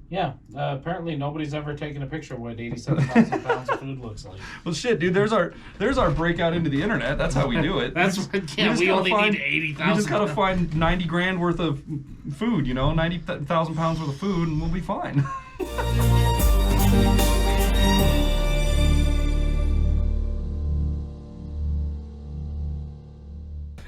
Yeah, apparently nobody's ever taken a picture of what 87,000 pounds of food looks like. Well, shit, dude. There's our breakout into the internet. That's how we do it. That's we only need 80,000. We just gotta find 90 grand worth of food. 90,000 pounds worth of food, and we'll be fine.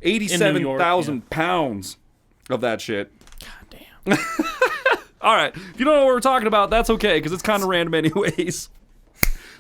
87,000 pounds of that shit. God damn. All right. If you don't know what we're talking about, that's okay, because it's kind of random anyways.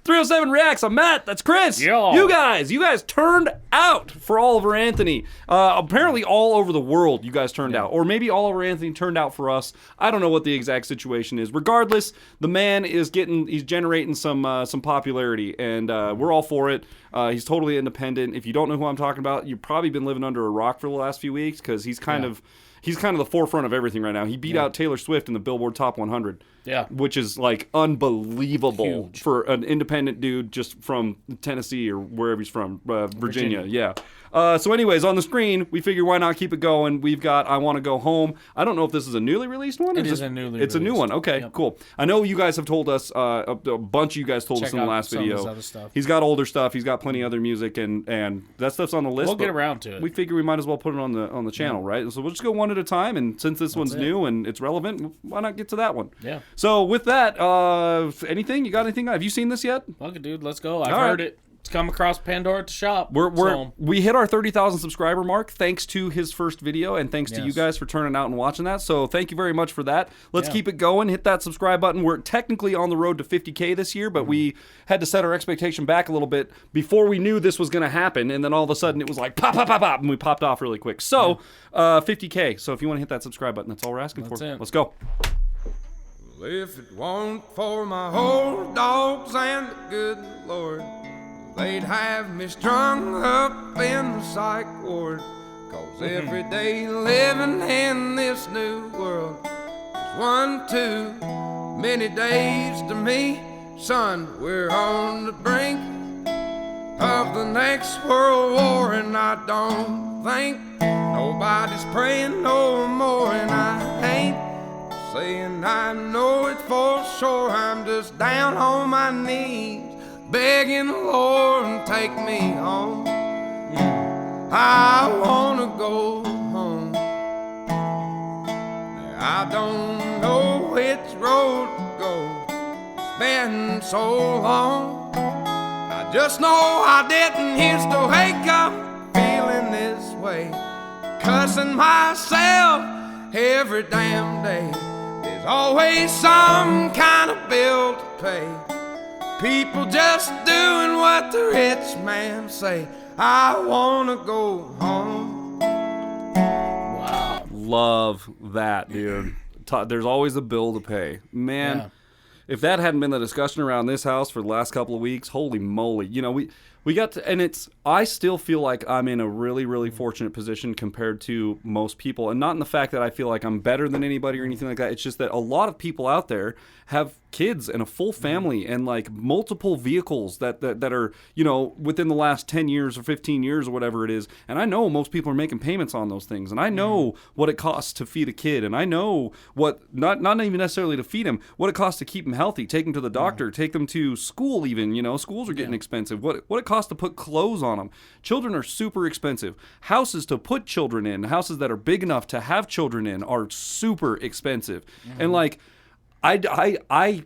307 Reacts. I'm Matt. That's Chris. Yo. You guys turned out for Oliver Anthony. Apparently all over the world you guys turned out. Or maybe Oliver Anthony turned out for us. I don't know what the exact situation is. Regardless, the man is he's generating some popularity, and we're all for it. He's totally independent. If you don't know who I'm talking about, you've probably been living under a rock for the last few weeks, because he's kind of the forefront of everything right now. He beat out Taylor Swift in the Billboard Top 100. Yeah. Which is like unbelievable for an independent dude just from Tennessee or wherever he's from, Virginia. Yeah. So anyways, on the screen, we figure why not keep it going. We've got I Want to Go Home. I don't know if this is a newly released one. It is a newly released. It's a new one. Okay, cool. I know you guys have told us, a bunch of you guys told us in the last video. His other stuff. He's got older stuff. He's got plenty of other music, and that stuff's on the list. We'll get around to it. We figure we might as well put it on the channel, right? So we'll just go one at a time, and since this one's new and it's relevant, why not get to that one? Yeah. So with that, anything? You got anything? Have you seen this yet? Fuck it, dude. Let's go. I've heard it. It's come across Pandora at the shop. We hit our 30,000 subscriber mark thanks to his first video, and thanks to you guys for turning out and watching that. So thank you very much for that. Let's keep it going. Hit that subscribe button. We're technically on the road to 50K this year, but we had to set our expectation back a little bit before we knew this was going to happen, and then all of a sudden it was like pop, pop, pop, pop, and we popped off really quick. So 50K. So if you want to hit that subscribe button, that's all we're asking for. Let's go. If it weren't for my old dogs and the good Lord, they'd have me strung up in the psych ward. 'Cause every day living in this new world is one too many days to me. Son, we're on the brink of the next world war, and I don't think nobody's praying no more. And I ain't saying I know it for sure. I'm just down on my knees begging the Lord, take me home. I wanna go home. I don't know which road to go. It's been so long. I just know I didn't used to wake up feeling this way, cussing myself every damn day. There's always some kind of bill to pay. People just doing what the rich man say. I wanna go home. Wow. Love that, dude. There's always a bill to pay. Man, if that hadn't been the discussion around this house for the last couple of weeks, holy moly. We got to, and I still feel like I'm in a really, really fortunate position compared to most people. And not in the fact that I feel like I'm better than anybody or anything like that. It's just that a lot of people out there have kids and a full family and like multiple vehicles that are, within the last 10 years or 15 years or whatever it is. And I know most people are making payments on those things. And I know what it costs to feed a kid. And I know what, not even necessarily to feed him, what it costs to keep him healthy, take him to the doctor, take them to school even, schools are getting expensive. What it costs to put clothes on them. Children are super expensive. Houses to put children in, houses that are big enough to have children in are super expensive. And like, I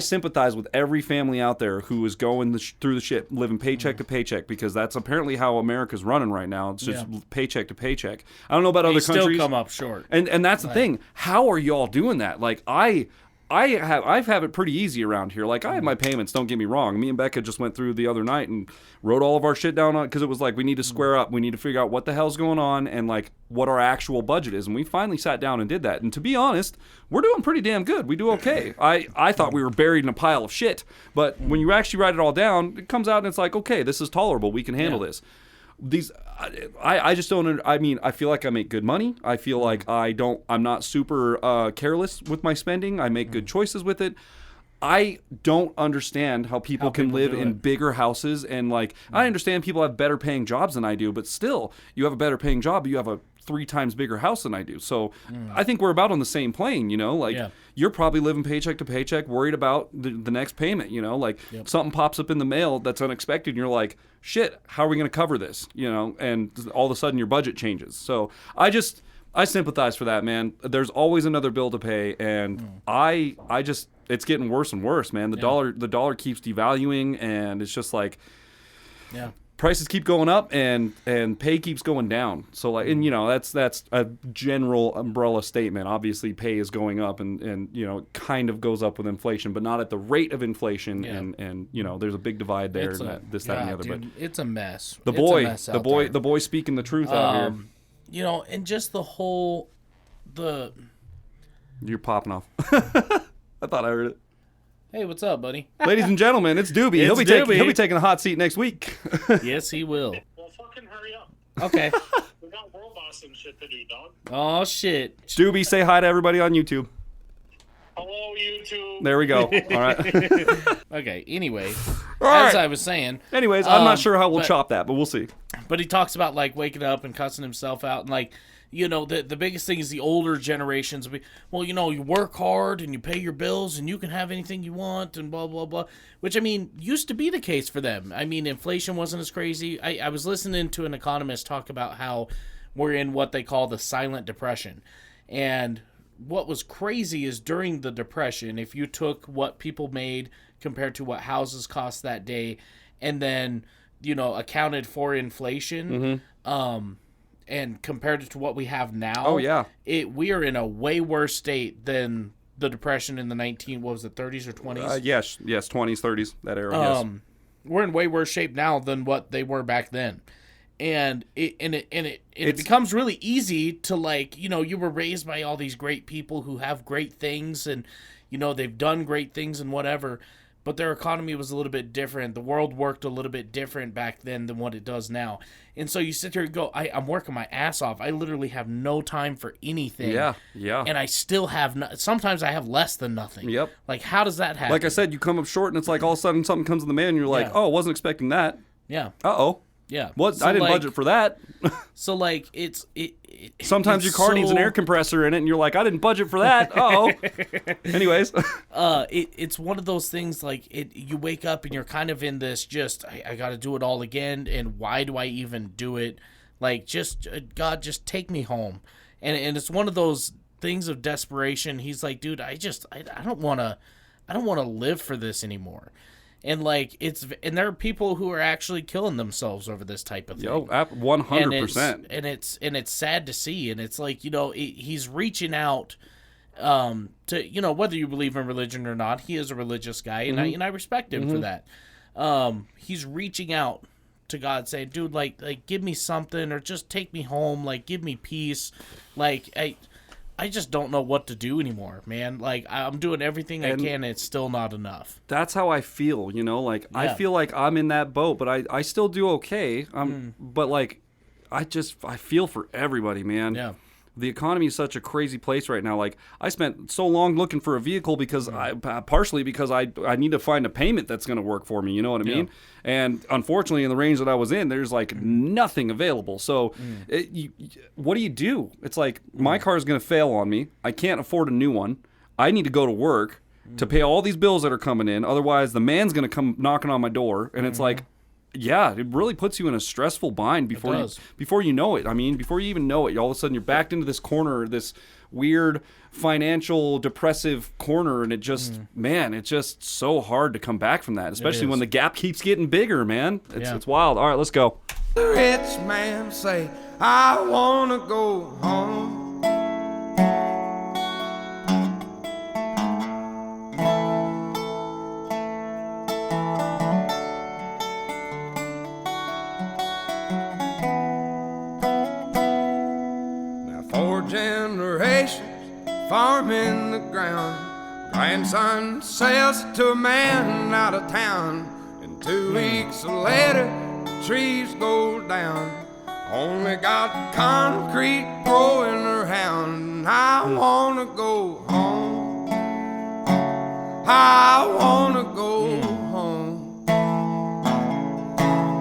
sympathize with every family out there who is going through the shit, living paycheck to paycheck, because that's apparently how America's running right now. It's just paycheck to paycheck. I don't know about other countries. Still come up short. And that's the thing. How are y'all doing that? Like I have it pretty easy around here. Like I have my payments, don't get me wrong. Me and Becca just went through the other night and wrote all of our shit down on, because it was like we need to square up. We need to figure out what the hell's going on and like what our actual budget is. And we finally sat down and did that. And to be honest, we're doing pretty damn good. We do okay. I thought we were buried in a pile of shit, but when you actually write it all down, it comes out and it's like, okay, this is tolerable. We can handle this. I just don't. I mean, I feel like I make good money. I feel like I'm not super careless with my spending. I make good choices with it. I don't understand how people can live in bigger houses and like. I understand people have better paying jobs than I do, but still, you have a better paying job. You have a 3 times bigger house than I do. So I think we're about on the same plane, like you're probably living paycheck to paycheck, worried about the next payment, you know, like something pops up in the mail that's unexpected and you're like, shit, how are we going to cover this, you know, and all of a sudden your budget changes. So I sympathize for that, man. There's always another bill to pay, and I just, it's getting worse and worse, man. The dollar keeps devaluing, and it's just like, prices keep going up and pay keeps going down. So like, and you know, that's a general umbrella statement. Obviously pay is going up and you know, it kind of goes up with inflation, but not at the rate of inflation. And you know, there's a big divide there, and that and the other. Dude, but it's a mess. The boy speaking the truth out here. You know, and just You're popping off. I thought I heard it. Hey, what's up, buddy? Ladies and gentlemen, it's Doobie. He'll be taking a hot seat next week. Yes, he will. Well, fucking hurry up. Okay. We got world boss and shit to do, dog. Oh, shit. Doobie, say hi to everybody on YouTube. Hello, YouTube. There we go. All right. Okay, anyway, right. as I was saying. Anyways, I'm not sure how we'll chop that, but we'll see. But he talks about, like, waking up and cussing himself out. And, like, you know, the biggest thing is the older generations. Well, you know, you work hard and you pay your bills and you can have anything you want and blah, blah, blah. Which, I mean, used to be the case for them. I mean, inflation wasn't as crazy. I was listening to an economist talk about how we're in what they call the silent depression. And what was crazy is during the Depression, if you took what people made compared to what houses cost that day and then, you know, accounted for inflation, and compared it to what we have now, we are in a way worse state than the Depression in the 30s or 20s? Yes, 20s, 30s, that era, yes. We're in way worse shape now than what they were back then. And it becomes really easy to, like, you know, you were raised by all these great people who have great things and, you know, they've done great things and whatever, but their economy was a little bit different. The world worked a little bit different back then than what it does now. And so you sit here and go, I'm working my ass off. I literally have no time for anything. Yeah. And I still have, sometimes I have less than nothing. Yep. Like, how does that happen? Like I said, you come up short and it's like all of a sudden something comes in the mail and you're like, oh, I wasn't expecting that. Yeah. Uh-oh. Yeah. What? So I didn't budget for that. So, like, sometimes your car needs an air compressor in it, and you're like, I didn't budget for that. Uh-oh. Anyways. It's one of those things, like, you wake up and you're kind of in this just, I got to do it all again, and why do I even do it? Like, just, God, just take me home. And it's one of those things of desperation. He's like, dude, I don't want to live for this anymore. And like and there are people who are actually killing themselves over this type of thing. 100%. And it's sad to see. And it's like, you know, he's reaching out to, you know, whether you believe in religion or not. He is a religious guy, and I respect him for that. He's reaching out to God, saying, "Dude, like give me something, or just take me home. Like, give me peace. Like I just don't know what to do anymore, man. Like, I'm doing everything I can, and it's still not enough." That's how I feel, you know? Like, I feel like I'm in that boat, but I still do okay. But, like, I feel for everybody, man. Yeah. The economy is such a crazy place right now. Like, I spent so long looking for a vehicle because partially because I need to find a payment that's going to work for me. You know what I mean? And unfortunately, in the range that I was in, there's like nothing available. So what do? It's like my car is going to fail on me. I can't afford a new one. I need to go to work to pay all these bills that are coming in. Otherwise, the man's going to come knocking on my door. And it's like, yeah, it really puts you in a stressful bind before you know it. I mean, before you even know it, all of a sudden you're backed into this corner, this weird financial depressive corner, and it just, man, it's just so hard to come back from that, especially when the gap keeps getting bigger, man. It's wild. All right, let's go. The rich man say, I want to go home. Farming the ground, grandson sells it to a man out of town, and 2 weeks later the trees go down. Only got concrete growing around. I wanna go home. I wanna go home.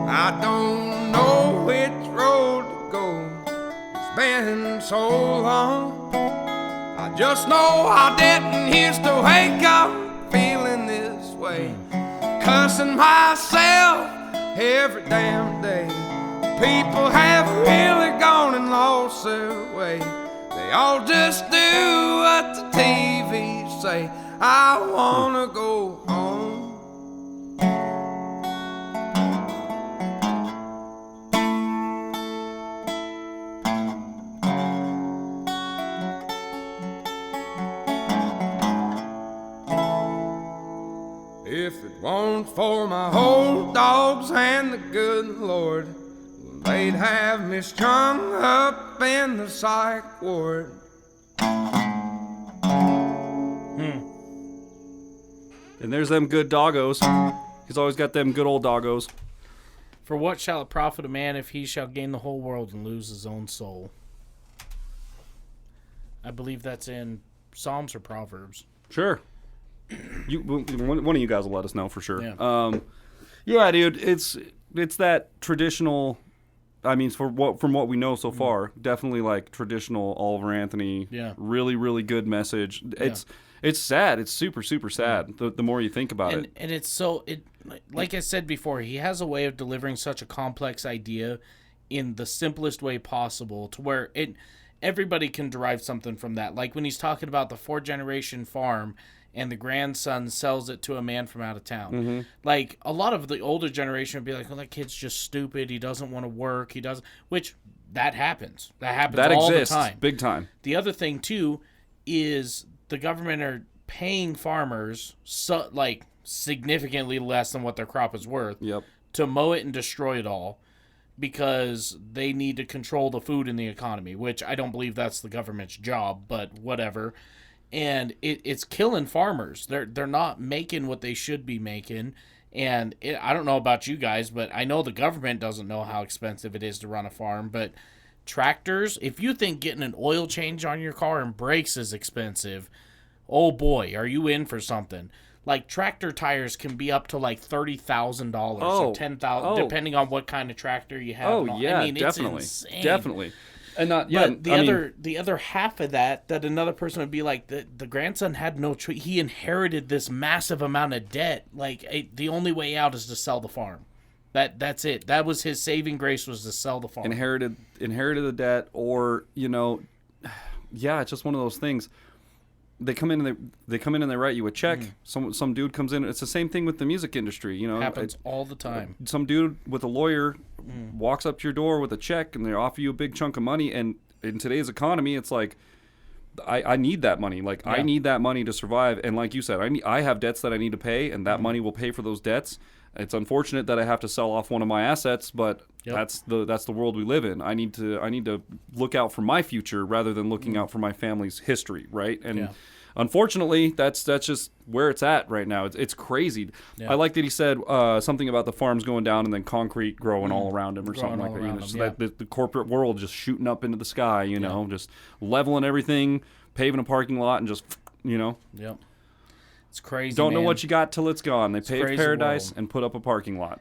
I don't know which road to go. It's been so long. I Just know I didn't used to wake up feeling this way, cussing myself every damn day. People have really gone and lost their way. They all just do what the TV say. I wanna go home. If it weren't for my old dogs and the good Lord, they'd have me strung up in the psych ward. And there's them good doggos. He's always got them good old doggos. For what shall it profit a man if he shall gain the whole world and lose his own soul? I believe that's in Psalms or Proverbs. Sure. One of you guys will let us know for sure. Yeah. Yeah, dude, it's that traditional. I mean, from what we know so far, definitely like traditional Oliver Anthony. Yeah. Really, really good message. It's sad. It's super, super sad. The more you think about it. And it's so like I said before, he has a way of delivering such a complex idea in the simplest way possible, to where everybody can derive something from that. Like when he's talking about the 4-generation farm, and the grandson sells it to a man from out of town. Mm-hmm. Like, a lot of the older generation would be like, well, that kid's just stupid. He doesn't want to work. He doesn't... Which, that happens. That happens all exists, the time. big time. The other thing, too, is the government are paying farmers, significantly less than what their crop is worth, Yep. to mow it and destroy it all, because they need to control the food in the economy, which I don't believe that's the government's job, but whatever. And it's killing farmers. They're not making what they should be making. And I don't know about you guys, but I know the government doesn't know how expensive it is to run a farm. But tractors, if you think getting an oil change on your car and brakes is expensive, oh boy, are you in for something. Like, tractor tires can be up to like $30,000 or $10,000, depending on what kind of tractor you have. Oh, yeah, I mean, definitely. It's insane. Definitely. And not, But the other half of that another person would be like, the grandson had no choice. He inherited this massive amount of debt. Like, the only way out is to sell the farm. That's it. That was his saving grace, was to sell the farm. Inherited the debt, or yeah, it's just one of those things. They come in and they write you a check. Some dude comes in. It's the same thing with the music industry. Happens all the time. Some dude with a lawyer walks up to your door with a check, and they offer you a big chunk of money. And in today's economy, it's like, I need that money. Like, I need that money to survive. And like you said, I have debts that I need to pay, and that money will pay for those debts. It's unfortunate that I have to sell off one of my assets, but that's the world we live in. I need to look out for my future rather than looking out for my family's history, right? And unfortunately, that's just where it's at right now. It's crazy. Yeah. I like that he said something about the farms going down and then concrete growing all around him, or something like that. That the corporate world just shooting up into the sky, just leveling everything, paving a parking lot, and just Yep. It's crazy. Don't know what you got till it's gone. They paved paradise world. And put up a parking lot.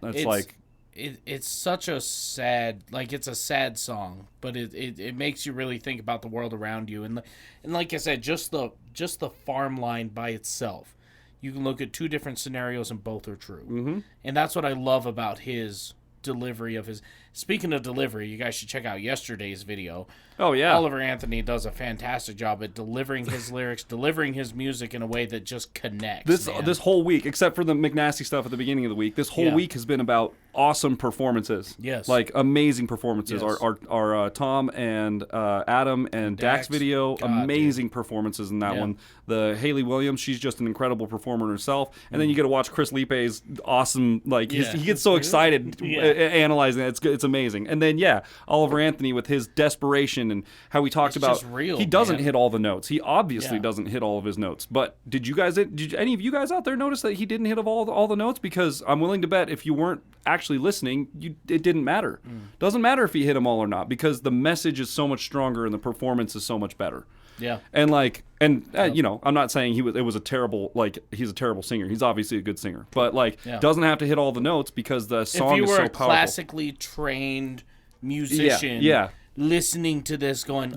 It's such a sad, it's a sad song, but it makes you really think about the world around you. And like I said, just the farm line by itself, you can look at two different scenarios and both are true. Mm-hmm. And that's what I love about his delivery of his. Speaking of delivery, you guys should check out yesterday's video. Oh, yeah. Oliver Anthony does a fantastic job at delivering his lyrics, delivering his music in a way that just connects. This whole week, except for the McNasty stuff at the beginning of the week, this whole week has been about awesome performances. Yes. Like, amazing performances. Yes. Our Tom and Adam and Dax video, amazing performances in that one. The Haley Williams, she's just an incredible performer herself. And then you get to watch Chris Lipe's awesome, he gets so excited analyzing it. It's amazing. And then, Oliver Anthony with his desperation and how he talked about just real, he doesn't hit all the notes. He obviously doesn't hit all of his notes. But did any of you guys out there notice that he didn't hit all the notes? Because I'm willing to bet if you weren't actually listening, it didn't matter. Doesn't matter if he hit them all or not, because the message is so much stronger and the performance is so much better. Yeah. And I'm not saying it was a terrible, he's a terrible singer. He's obviously a good singer. But doesn't have to hit all the notes because the song is so powerful. If you were a classically trained musician listening to this going,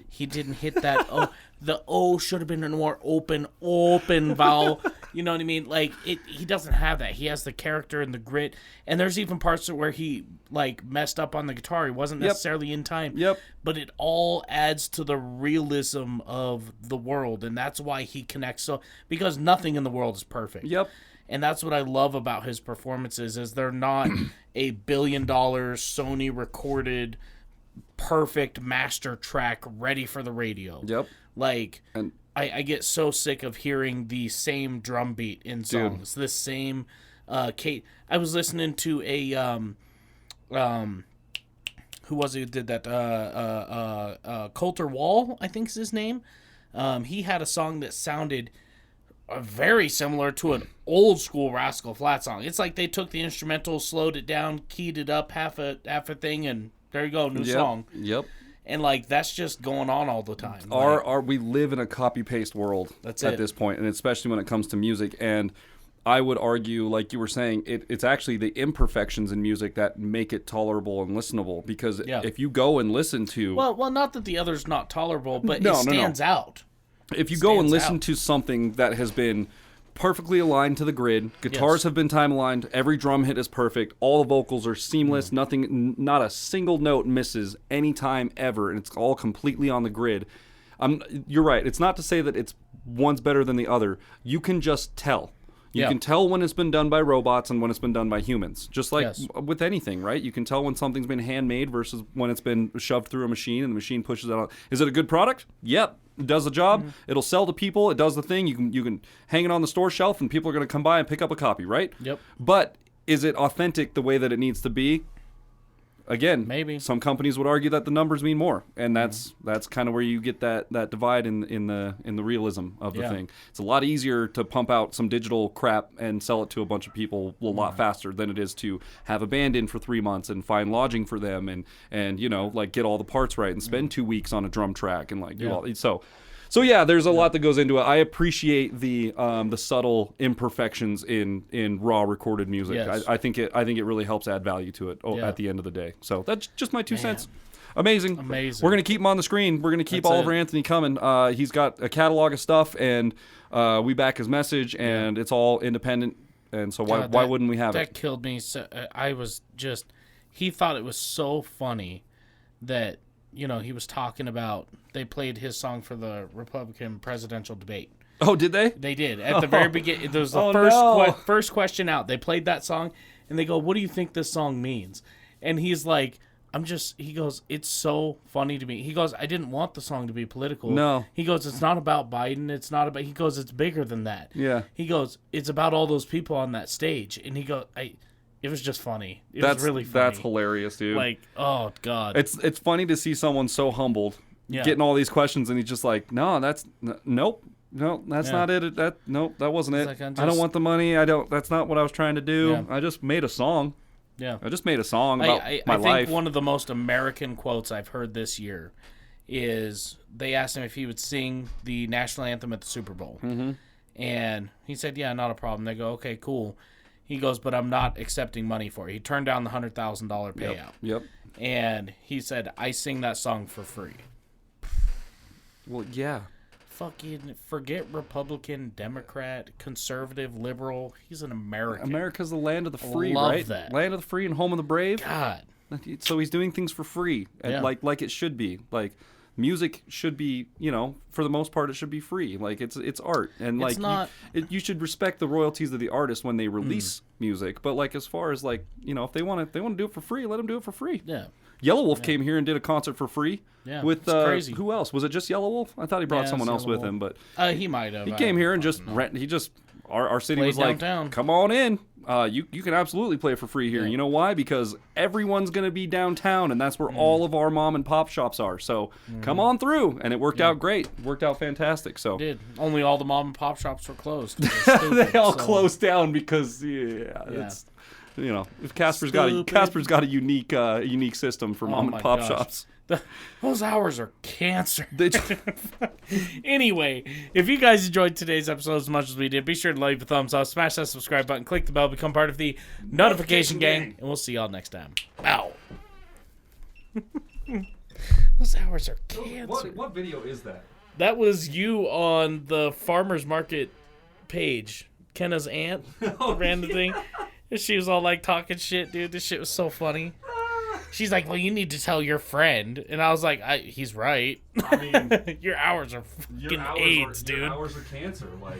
he didn't hit that. the O should have been a more open vowel. You know what I mean? Like, he doesn't have that. He has the character and the grit. And there's even parts where he, like, messed up on the guitar. He wasn't necessarily in time. Yep. But it all adds to the realism of the world. And that's why he connects so... Because nothing in the world is perfect. Yep. And that's what I love about his performances, is they're not a $1 billion Sony recorded perfect master track ready for the radio. Yep. Like, And I get so sick of hearing the same drum beat in songs. The same Kate. I was listening to a who was it who did that? Coulter Wall, I think is his name. He had a song that sounded very similar to an old school Rascal Flatts song. It's like they took the instrumental, slowed it down, keyed it up half a thing, and there you go, new song. Yep. And like that's just going on all the time. We live in a copy paste world at this point, and especially when it comes to music. And I would argue, like you were saying, it's actually the imperfections in music that make it tolerable and listenable. Because if you go and listen to well, not that the other's not tolerable, but it stands out. If you go and listen to something that has been perfectly aligned to the grid, guitars have been time aligned, every drum hit is perfect, all the vocals are seamless, not a single note misses any time ever, and it's all completely on the grid. You're right. It's not to say that it's one's better than the other. You can just tell. You can tell when it's been done by robots and when it's been done by humans. Just like with anything, right? You can tell when something's been handmade versus when it's been shoved through a machine and the machine pushes it out. Is it a good product? Yep. It does the job. It'll sell to people. It does the thing. You can hang it on the store shelf and people are going to come by and pick up a copy, right? Yep. But is it authentic the way that it needs to be? Again, maybe some companies would argue that the numbers mean more, and that's kind of where you get that divide in the realism of the thing. It's a lot easier to pump out some digital crap and sell it to a bunch of people a lot faster than it is to have a band in for 3 months and find lodging for them and you know, like get all the parts right and spend 2 weeks on a drum track and like do all so yeah, there's a lot that goes into it. I appreciate the subtle imperfections in raw recorded music. Yes. I think it really helps add value to it at the end of the day. So that's just my 2 cents. Amazing. We're gonna keep him on the screen. We're gonna keep Oliver Anthony coming. He's got a catalog of stuff, and we back his message, and it's all independent. And so why wouldn't we have it? That killed me. So, I was just. He thought it was so funny that. You know, he was talking about, they played his song for the Republican presidential debate. Oh, did they? They did. At the very beginning, there was the first question out. They played that song, and they go, what do you think this song means? And he's like, he goes, it's so funny to me. He goes, I didn't want the song to be political. No. He goes, it's not about Biden. It's not about, he goes, it's bigger than that. Yeah. He goes, it's about all those people on that stage. And he goes, it was just funny. It was really funny. That's hilarious, dude. Like, oh God. It's funny to see someone so humbled, getting all these questions, and he's just like, no, that's nope, no, that's not it. That wasn't it. Like, I don't want the money. That's not what I was trying to do. Yeah. I just made a song. Yeah, I just made a song about my life. I think one of the most American quotes I've heard this year is they asked him if he would sing the national anthem at the Super Bowl, and he said, yeah, not a problem. They go, okay, cool. He goes, but I'm not accepting money for it. He turned down the $100,000 payout. Yep. And he said, I sing that song for free. Well, yeah. Fucking forget Republican, Democrat, conservative, liberal. He's an American. America's the land of the free, Love right? that. Land of the free and home of the brave. God. So he's doing things for free, and like it should be. Like music should be, you know, for the most part, it should be free. Like it's art, and it's like not... you should respect the royalties of the artist when they release music. But like as far as like, you know, if they want to do it for free, let them do it for free. Yeah. Yellow Wolf came here and did a concert for free. Yeah, with crazy. Who else? Was it just Yellow Wolf? I thought he brought someone else with him, but he might have. He came here and just our city Played was like, downtown. come on in. You can absolutely play for free here. You know why? Because everyone's going to be downtown, and that's where all of our mom and pop shops are. So come on through. And it worked out great. Worked out fantastic. So it did. Only all the mom and pop shops were closed. they all closed down because it's, you know, if Casper's got a unique system for mom and pop shops. Those hours are cancer. Anyway, if you guys enjoyed today's episode as much as we did, be sure to leave a thumbs up, smash that subscribe button, click the bell, become part of the notification gang, and we'll see y'all next time. Ow. Those hours are cancer. What video is that? That was you on the farmer's market page. Kenna's aunt ran the thing. And she was all like talking shit, dude. This shit was so funny. She's like, well, you need to tell your friend. And I was like, he's right. I mean, your hours are fucking AIDS, dude. Your hours are cancer. Like,